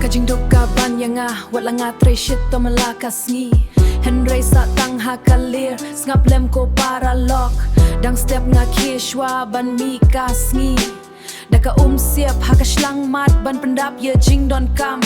Kajing doka banyanga wala nga treshit to malakas ngi Henry sa tang hakalir ngap lem ko para lock dang step nga kishwa ban mi kas ngi Daka siap hakaslang mat ban pendap ye jing don kam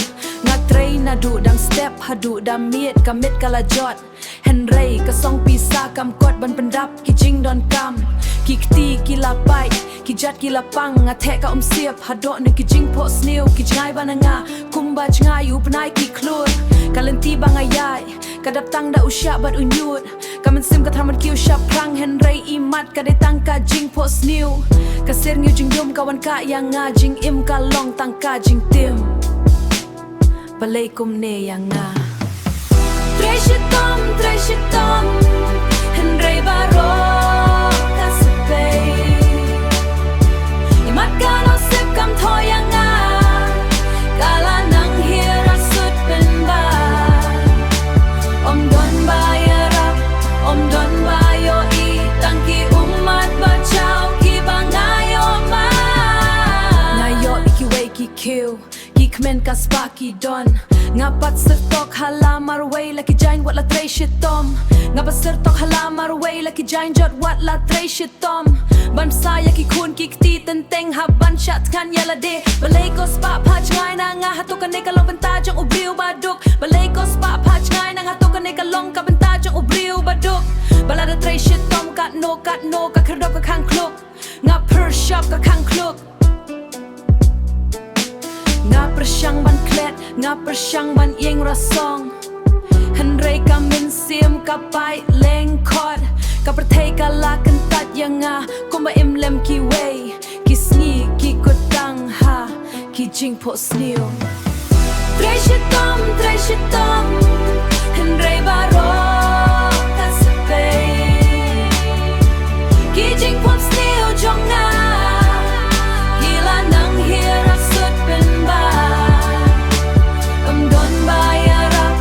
nga train na du dang step hadu da miet kamit kala jot Henry kasong pisa kam kot ban pendap ki jing don kam ki kti ki lapai ki jat ki lapang nga the ka siap hado ne ki jing po snew ki jangai bananga kumba jangai u penai ki klur kalenti bangayai kadap tang da usya bat unyut kamen sim ka thaman ki usya prang Henry imat ka de tang ka jing po snew kasir ngiu jing dum kawan ka yang nga jing im ka long tang ka jing tim balai kum ne yang nga Treshitom Henry baro kasepay imat ka no sip kam thoy yang nga kala nang hira sut ben ba don ba yarap don ba yo I tangki umat ba chao ki bangayo ma ngayo ikiway ki kill ki kmen ka spaki don ngapat sertok halamar way laki jain wat la tray shitom ngapat sertok halamar way laki jain jot wat la tray shitom ban saya ki kun ki kti tenteng haban chat kan yala de balai ko spa pach ngai na nga hatukan ne kalong benta jong ubriu baduk balai ko spa pach ngai na nga hatukan ne kalong ka benta jong ubriu baduk balada tray shitom kat no ka kredok ka kang kluk nga per shop ka kang kluk nga persyang ban klet nga persyang ban yeng rasong Henry kamin sim kapai lengkot ka perthai ka la kentat yang nga kumba imlem ki way ki sngi ki kotang ha ki jing po snew Treshitom Henry baro kasepay ki jing po snew jong nga gila nang hira sut ben ba don ba yarap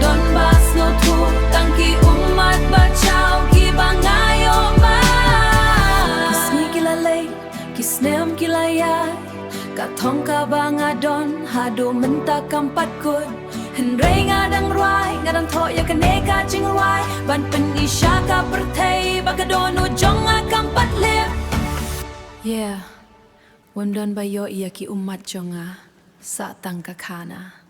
don ba snow tu tangki umat ba chao ki bangayo ma kisni kilalay kisnem kilayay katong ka bangadon hado menta kampat kud Henry ngadang ruai ngadang thoya kaneka jing ruai ban penisha ka perthai bagadon ujong kampat lip yeah wandon ba yo iya ki umat jonga sa tang ka khana